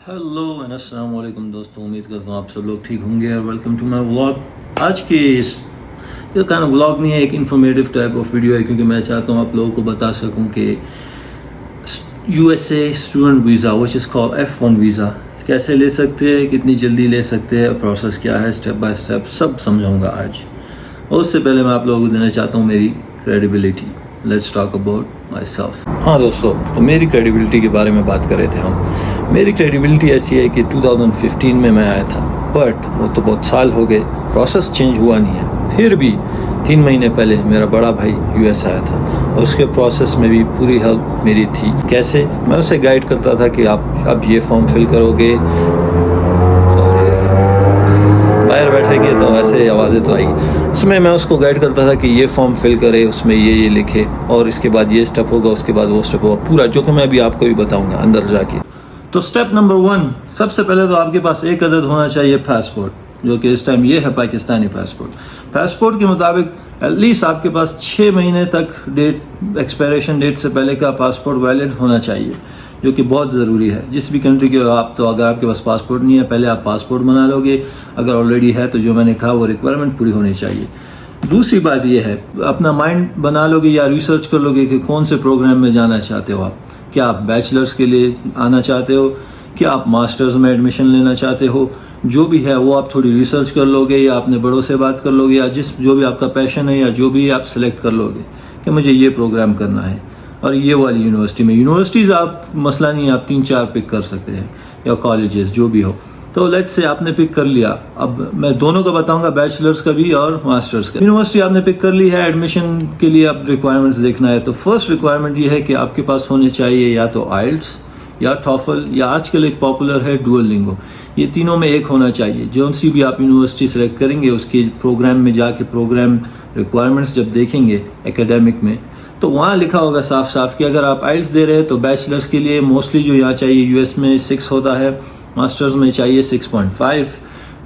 Hello and अस्सलाम वालेकुम दोस्तों, उम्मीद करता हूँ आप सब लोग ठीक होंगे और वेलकम टू माय व्लॉग। आज के इस ये काइंड ऑफ व्लॉग नहीं है, एक इन्फॉर्मेटिव टाइप ऑफ वीडियो है, क्योंकि मैं चाहता हूँ आप लोगों को बता सकूँ कि USA student visa which is called F1 visa कैसे ले सकते हैं, कितनी जल्दी ले सकते हैं, प्रोसेस क्या है, स्टेप बाय स्टेप सब समझाऊँगा आज। और उससे पहले मैं आप लोगों को देना चाहता हूँ मेरी credibility. Let's talk about my self. हाँ दोस्तों, तो मेरी क्रेडिबिलिटी के बारे में बात कर रहे थे हम। मेरी क्रेडिबिलिटी ऐसी है कि 2015 में मैं आया था, बट वो तो बहुत साल हो गए, प्रोसेस चेंज हुआ नहीं है। फिर भी 3 महीने पहले मेरा बड़ा भाई US आया था और उसके प्रोसेस में भी पूरी हेल्प मेरी थी। कैसे? मैं उसे गाइड करता था कि आप अब ये फॉर्म फिल करोगे, बाहर बैठेंगे तो ऐसे आवाज़ें तो आएगी, उसमें मैं उसको गाइड करता था कि ये फॉर्म फिल करे, उसमें ये लिखे और इसके बाद ये स्टेप होगा, उसके बाद वो स्टेप होगा, पूरा जो कि मैं अभी आपको भी बताऊंगा अंदर जाके। तो स्टेप नंबर 1, सबसे पहले तो आपके पास एक अदद होना चाहिए पासपोर्ट, जो कि इस टाइम ये है पाकिस्तानी पासपोर्ट। पासपोर्ट के मुताबिक एटलीस्ट आपके पास 6 महीने तक एक्सपायरेशन डेट से पहले का पासपोर्ट वैलिड होना चाहिए, जो कि बहुत ज़रूरी है जिस भी कंट्री के हो आप। तो अगर आपके पास पासपोर्ट नहीं है, पहले आप पासपोर्ट बना लोगे, अगर ऑलरेडी है तो जो मैंने कहा वो रिक्वायरमेंट पूरी होनी चाहिए। दूसरी बात यह है, अपना माइंड बना लोगे या रिसर्च कर लोगे कि कौन से प्रोग्राम में जाना चाहते हो आप। क्या आप बैचलर्स के लिए आना चाहते हो, क्या आप मास्टर्स में एडमिशन लेना चाहते हो, जो भी है वो आप थोड़ी रिसर्च कर लोगे या अपने बड़ों से बात कर लोगे, या जो भी आपका पैशन है या जो भी आप सिलेक्ट कर लोगे कि मुझे ये प्रोग्राम करना है और ये वाली यूनिवर्सिटी में। यूनिवर्सिटीज़ आप मसला नहीं है, आप 3-4 पिक कर सकते हैं या कॉलेजेस जो भी हो। तो लेट्स से आपने पिक कर लिया, अब मैं दोनों का बताऊंगा, बैचलर्स का भी और मास्टर्स का। यूनिवर्सिटी आपने पिक कर ली है, एडमिशन के लिए आप रिक्वायरमेंट्स देखना है। तो फर्स्ट रिक्वायरमेंट ये है कि आपके पास होने चाहिए या तो IELTS या TOEFL या आजकल एक पॉपुलर है डुओलिंगो। ये तीनों में एक होना चाहिए। जो सी भी आप यूनिवर्सिटी सेलेक्ट करेंगे उसके प्रोग्राम में जाके प्रोग्राम रिक्वायरमेंट्स जब देखेंगे एकेडमिक में, तो वहाँ लिखा होगा साफ साफ कि अगर आप IELTS दे रहे हैं तो बैचलर्स के लिए मोस्टली जो यहाँ चाहिए US में 6 होता है, मास्टर्स में चाहिए 6.5।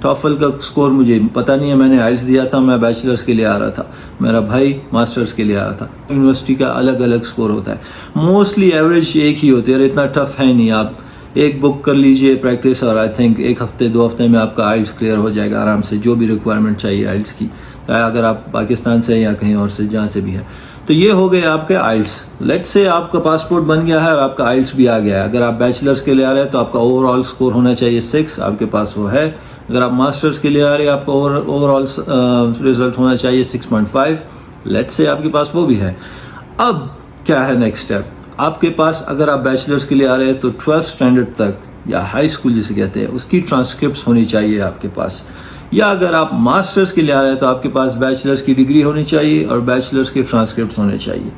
TOEFL का स्कोर मुझे पता नहीं है, मैंने IELTS दिया था, मैं बैचलर्स के लिए आ रहा था, मेरा भाई मास्टर्स के लिए आ रहा था। यूनिवर्सिटी का अलग अलग स्कोर होता है, मोस्टली एवरेज एक ही होती है और इतना टफ है नहीं। आप एक बुक कर लीजिए प्रैक्टिस और आई थिंक 1 हफ्ते 2 हफ्ते में आपका IELTS क्लियर हो जाएगा आराम से, जो भी रिक्वायरमेंट चाहिए IELTS की, अगर आप पाकिस्तान से या कहीं और से जहाँ से भी है। तो ये हो गए आपके IELTS। लेट्स से आपका पासपोर्ट बन गया है और आपका IELTS भी आ गया है। अगर आप बैचलर्स के लिए आ रहे हैं तो आपका ओवरऑल स्कोर होना चाहिए 6, आपके पास वो है। अगर आप मास्टर्स के लिए आ रहे हैं आपका ओवरऑल रिजल्ट होना चाहिए 6.5। लेट्स से आपके पास वो भी है। अब क्या है नेक्स्ट स्टेप आपके पास? अगर आप बैचलर्स के लिए आ रहे हैं तो 12th स्टैंडर्ड तक या हाई स्कूल जिसे कहते हैं उसकी ट्रांसक्रिप्ट्स होनी चाहिए आपके पास। या अगर आप मास्टर्स के लिए आ रहे हैं तो आपके पास बैचलर्स की डिग्री होनी चाहिए और बैचलर्स के ट्रांसक्रिप्ट्स होने चाहिए।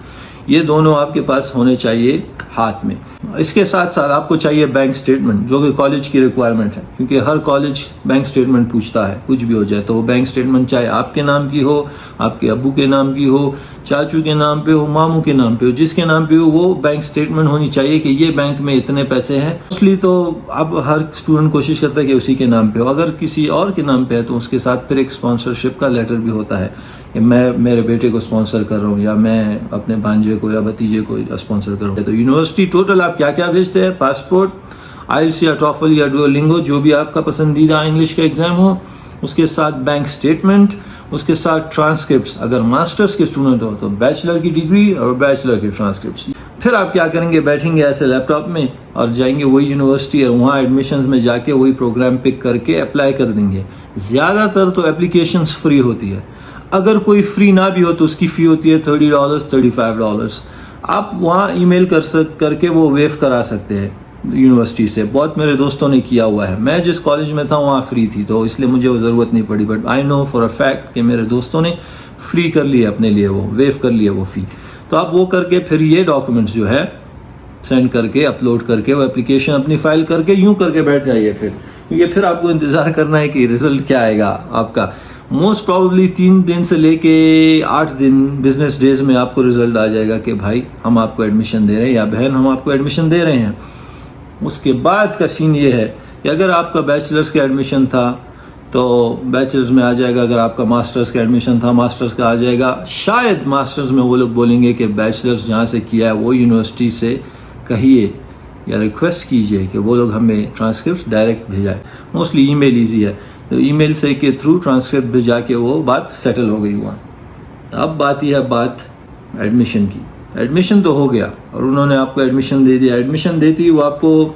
ये दोनों आपके पास होने चाहिए हाथ में। इसके साथ साथ आपको चाहिए बैंक स्टेटमेंट, जो कि कॉलेज की रिक्वायरमेंट है, क्योंकि हर कॉलेज बैंक स्टेटमेंट पूछता है कुछ भी हो जाए। तो वो बैंक स्टेटमेंट चाहे आपके नाम की हो, आपके अब्बू के नाम की हो, चाचू के नाम पे हो, मामू के नाम पे हो, जिसके नाम पे हो वो बैंक स्टेटमेंट होनी चाहिए कि ये बैंक में इतने पैसे हैं। मोस्टली तो अब हर स्टूडेंट कोशिश करता है कि उसी के नाम पे हो। अगर किसी और के नाम पे है तो उसके साथ फिर एक स्पॉन्सरशिप का लेटर भी होता है कि मैं मेरे बेटे को स्पॉन्सर कर रहा हूँ या मैं अपने भांजे को या भतीजे को स्पॉन्सर कर रहा हूँ। तो यूनिवर्सिटी टोटल आप क्या क्या भेजते हैं? पासपोर्ट, IELTS या TOEFL या डुओलिंगो, जो भी आपका पसंदीदा इंग्लिश का एग्जाम हो, उसके साथ बैंक स्टेटमेंट, उसके साथ ट्रांसक्रिप्ट्स। अगर मास्टर्स के स्टूडेंट हो तो बैचलर की डिग्री और बैचलर के ट्रांसक्रिप्ट्स। फिर आप क्या करेंगे? बैठेंगे ऐसे लैपटॉप में और जाएंगे वही यूनिवर्सिटी और वहाँ एडमिशन में जाके वही प्रोग्राम पिक करके अप्लाई कर देंगे। ज़्यादातर तो एप्लीकेशंस फ्री होती है। अगर कोई फ्री ना भी हो तो उसकी फ़ी होती है $30, $35। आप वहाँ ईमेल करके वो वेव करा सकते हैं यूनिवर्सिटी से। बहुत मेरे दोस्तों ने किया हुआ है। मैं जिस कॉलेज में था वहाँ फ्री थी तो इसलिए मुझे वो ज़रूरत नहीं पड़ी, but I know for a fact कि मेरे दोस्तों ने फ्री कर लिए अपने लिए, वो वेव कर लिए वो फ़ी। तो आप वो करके फिर ये डॉक्यूमेंट्स जो है सेंड करके अपलोड करके वो एप्लीकेशन अपनी फाइल करके यूँ करके बैठ जाइए फिर, क्योंकि फिर आपको इंतज़ार करना है कि रिजल्ट क्या आएगा आपका। मोस्ट प्रॉब्ली 3 दिन से लेके 8 दिन बिजनेस डेज में आपको रिजल्ट आ जाएगा कि भाई हम आपको एडमिशन दे रहे हैं या बहन हम आपको एडमिशन दे रहे हैं। उसके बाद का सीन ये है कि अगर आपका बैचलर्स का एडमिशन था तो बैचलर्स में आ जाएगा, अगर आपका मास्टर्स का एडमिशन था मास्टर्स का आ जाएगा। शायद मास्टर्स में वो लोग बोलेंगे कि बैचलर्स जहाँ से किया है वो यूनिवर्सिटी से कहिए या रिक्वेस्ट कीजिए कि वो लोग हमें ट्रांसक्रिप्ट डायरेक्ट भेजाए। मोस्टली ईमेल ईजी है, तो ईमेल से के थ्रू ट्रांसक्रिप्ट भेजा के वो बात सेटल हो गई हुआ। अब बात यह बात एडमिशन की। एडमिशन तो हो गया और उन्होंने आपको एडमिशन दे दिया। एडमिशन देती वो आपको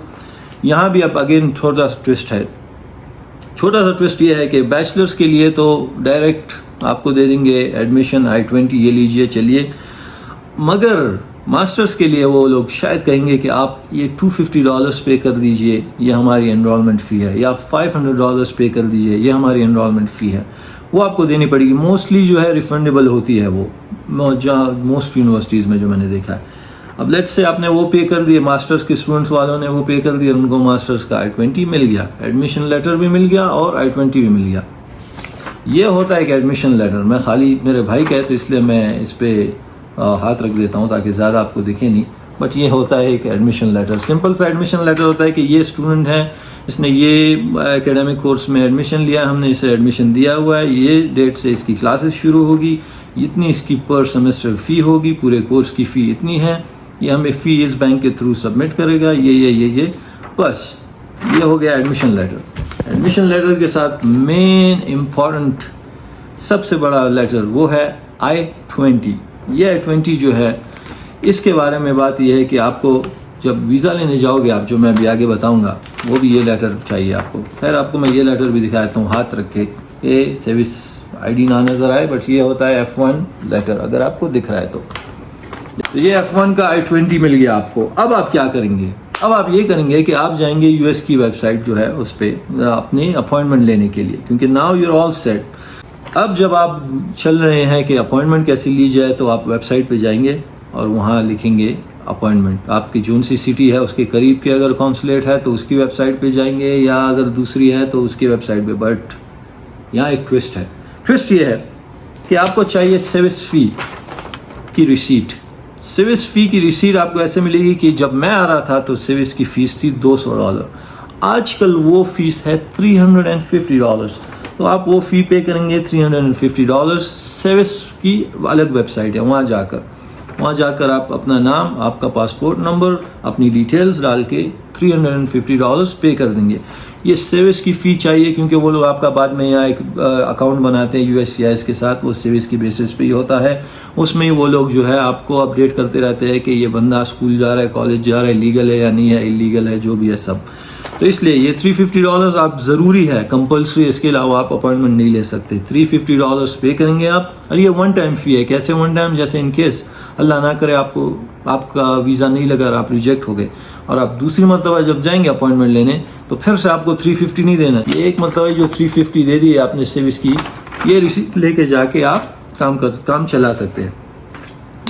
यहाँ भी अब अगेन छोटा सा ट्विस्ट है। छोटा सा ट्विस्ट ये है कि बैचलर्स के लिए तो डायरेक्ट आपको दे देंगे एडमिशन I-20, ये लीजिए चलिए, मगर मास्टर्स के लिए वो लोग शायद कहेंगे कि आप ये $250 पे कर दीजिए, ये हमारी एनरोलमेंट फ़ी है, या $500 पे कर दीजिए, ये हमारी एनरोलमेंट फ़ी है। वो आपको देनी पड़ेगी। मोस्टली जो है रिफंडेबल होती है वो, जहाँ मोस्ट यूनिवर्सिटीज़ में जो मैंने देखा है। अब लेट्स से आपने वो पे कर दिए, मास्टर्स के स्टूडेंट्स वालों ने वो पे कर दिया, उनको मास्टर्स का I-20 मिल गया, एडमिशन लेटर भी मिल गया और I-20 भी मिल गया। ये होता है कि एडमिशन लेटर, मैं खाली मेरे भाई का है तो इसलिए मैं इस पर हाथ रख देता हूँ ताकि ज़्यादा आपको दिखे नहीं, बट ये होता है एक एडमिशन लेटर। सिंपल सा एडमिशन लेटर होता है कि ये स्टूडेंट है, इसने ये एकेडमिक कोर्स में एडमिशन लिया, हमने इसे एडमिशन दिया हुआ है, ये डेट से इसकी क्लासेस शुरू होगी, इतनी इसकी पर सेमेस्टर फ़ी होगी, पूरे कोर्स की फ़ी इतनी है, ये हमें फ़ी इस बैंक के थ्रू सबमिट करेगा, ये बस ये हो गया एडमिशन लेटर। एडमिशन लेटर के साथ मेन इम्पॉर्टेंट सबसे बड़ा लेटर वो है I-20। ये I-20 जो है, इसके बारे में बात यह है कि आपको जब वीज़ा लेने जाओगे आप, जो मैं अभी आगे बताऊंगा, वो भी ये लेटर चाहिए आपको। खैर आपको मैं ये लेटर भी दिखाता हूँ हाथ रख के, ये सर्विस ID ना नज़र आए, बट ये होता है F1 लेटर, अगर आपको दिख रहा है तो ये F1 का I-20 मिल गया आपको। अब आप क्या करेंगे? अब आप ये करेंगे कि आप जाएंगे US की वेबसाइट जो है उस पर अपनी अपॉइंटमेंट लेने के लिए, क्योंकि नाउ यूर ऑल सेट। अब जब आप चल रहे हैं कि अपॉइंटमेंट कैसे ली जाए, तो आप वेबसाइट पे जाएंगे और वहाँ लिखेंगे अपॉइंटमेंट। आपकी जोन सी सिटी है उसके करीब के अगर कॉन्सुलेट है तो उसकी वेबसाइट पे जाएंगे, या अगर दूसरी है तो उसकी वेबसाइट पे। बट यहाँ एक ट्विस्ट है। ट्विस्ट ये है कि आपको चाहिए सर्विस फ़ी की रिसीट। सर्विस फ़ी की रिसीट आपको ऐसे मिलेगी कि जब मैं आ रहा था तो सर्विस की फ़ीस थी $200, आजकल वो फीस है $350। तो आप वो फ़ी पे करेंगे $350। सर्विस की अलग वेबसाइट है, वहाँ जाकर आप अपना नाम, आपका पासपोर्ट नंबर, अपनी डिटेल्स डाल के $350 पे कर देंगे। ये सर्विस की फ़ी चाहिए क्योंकि वो लोग आपका बाद में यहाँ एक अकाउंट बनाते हैं USCIS के साथ, वो सर्विस की बेसिस पे ही होता है। उसमें ही वो लोग जो है आपको अपडेट करते रहते हैं कि ये बंदा स्कूल जा रहा है, कॉलेज जा रहा है, लीगल है या नहीं है, इलीगल है, जो भी है सब। तो इसलिए ये $350 आप ज़रूरी है, कंपल्सरी, इसके अलावा आप अपॉइंटमेंट नहीं ले सकते। $350 पे करेंगे आप, और ये वन टाइम फ़ी है। कैसे वन टाइम? जैसे इन केस अल्लाह ना करे आपका वीज़ा नहीं लगा और आप रिजेक्ट हो गए, और आप दूसरी मरतबा जब जाएंगे अपॉइंटमेंट लेने तो फिर से आपको $350 नहीं देना। ये एक मरतबा जो $350 दे दी आपने सर्विस की, ये रिसीट लेके जाके आप काम चला सकते हैं।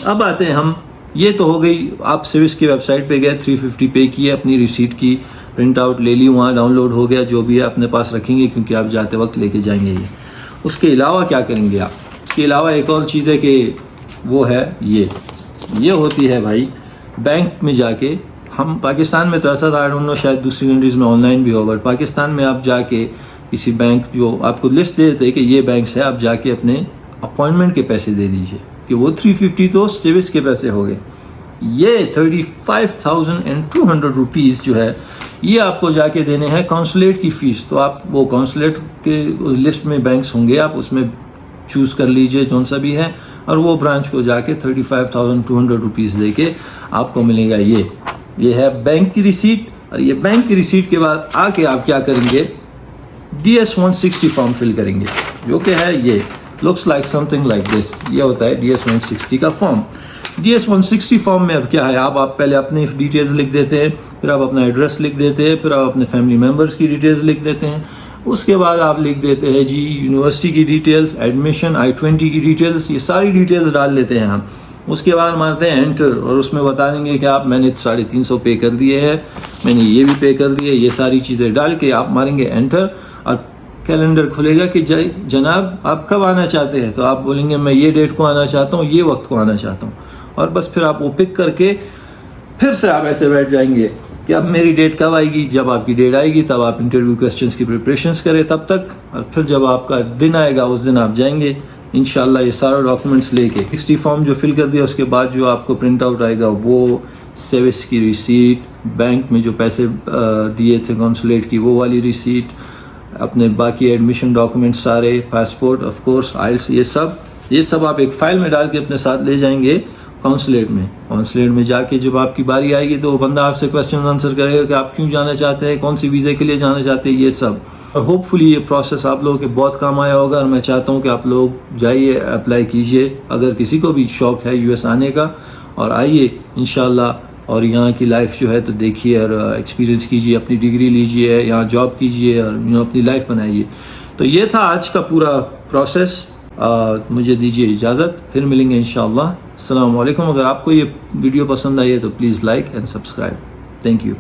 अब आते हैं हम, ये तो हो गई, आप सर्विस की वेबसाइट पे गए, $350 पे किए, अपनी रिसीट की प्रिंट आउट ले ली, वहाँ डाउनलोड हो गया, जो भी है अपने पास रखेंगे क्योंकि आप जाते वक्त लेके जाएंगे ये। उसके अलावा क्या करेंगे आप? उसके अलावा एक और चीज़ है कि वो है ये होती है भाई, बैंक में जाके, हम पाकिस्तान में तो ऐसा था, आई डोंट नो शायद दूसरी कंट्रीज़ में ऑनलाइन भी हो, बट पाकिस्तान में आप जाके किसी बैंक, जो आपको लिस्ट दे देते हैं कि ये बैंक से, आप जाके अपने अपॉइंटमेंट के पैसे दे दीजिए, कि वो $350 तो सर्विस के पैसे हो गए। ये 35,200 रुपीज़ जो है, ये आपको जाके देने हैं कॉन्सुलेट की फ़ीस। तो आप वो कॉन्सुलेट के लिस्ट में बैंक्स होंगे, आप उसमें चूज़ कर लीजिए जौन सा भी है, और वो ब्रांच को जाके 35,200 रुपीज़ देके आपको मिलेगा ये है बैंक की रिसीट। और ये बैंक की रिसीट के बाद आके आप क्या करेंगे? DS-160 फॉर्म फिल करेंगे, जो कि है ये looks like something like this. ये होता है DS-160 का फॉर्म। DS-160 फॉर्म में अब क्या है, आप पहले अपनी डिटेल्स लिख देते हैं, फिर आप अपना एड्रेस लिख देते हैं, फिर आप अपने फैमिली मेम्बर्स की डिटेल्स लिख देते हैं, उसके बाद आप लिख देते हैं जी यूनिवर्सिटी की डिटेल्स, एडमिशन, I-20 की डिटेल्स, ये सारी डिटेल्स डाल देते हैं हम। उसके बाद मारते हैं एंटर, और उसमें बता देंगे कि आप मैंने 350 पे कर दिए हैं, मैंने ये भी पे कर दिए, ये सारी चीज़ें डाल के आप मारेंगे एंटर, और कैलेंडर खुलेगा कि जनाब आप कब आना चाहते हैं। तो आप बोलेंगे मैं ये डेट को आना चाहता हूँ, ये वक्त को आना चाहता हूँ, और बस फिर आप वो पिक करके फिर से आप ऐसे बैठ जाएंगे कि अब मेरी डेट कब आएगी। जब आपकी डेट आएगी तब आप इंटरव्यू क्वेश्चंस की प्रिपरेशंस करें तब तक, और फिर जब आपका दिन आएगा उस दिन आप जाएंगे इंशाल्लाह ये सारे डॉक्यूमेंट्स लेके। 60 फॉर्म जो फिल कर दिया उसके बाद जो आपको प्रिंट आउट आएगा वो सेविस की रिसीट, बैंक में जो पैसे दिए थे कॉन्सुलेट की वो वाली रिसीट, अपने बाकी एडमिशन डॉक्यूमेंट सारे, पासपोर्ट, ऑफ कोर्स आइल्स, ये सब आप एक फ़ाइल में डाल के अपने साथ ले जाएंगे कॉन्सुलेट में। कॉन्सुलेट में जाके जब आपकी बारी आएगी तो वो बंदा आपसे क्वेश्चन आंसर करेगा कि आप क्यों जाना चाहते हैं, कौन सी वीज़े के लिए जाना चाहते हैं, ये सब। और होपफुली ये प्रोसेस आप लोगों के बहुत काम आया होगा और मैं चाहता हूँ कि आप लोग जाइए, अप्लाई कीजिए अगर किसी को भी शौक़ है यूएस आने का, और आइए इंशाल्लाह और यहाँ की लाइफ जो है तो देखिए और एक्सपीरियंस कीजिए, अपनी डिग्री लीजिए, यहाँ जॉब कीजिए और अपनी लाइफ बनाइए। तो ये था आज का पूरा प्रोसेस। मुझे दीजिए इजाज़त, फिर मिलेंगे इंशाल्लाह। अस्सलाम वालेकुम। अगर आपको ये वीडियो पसंद आई है तो please like and subscribe. Thank you.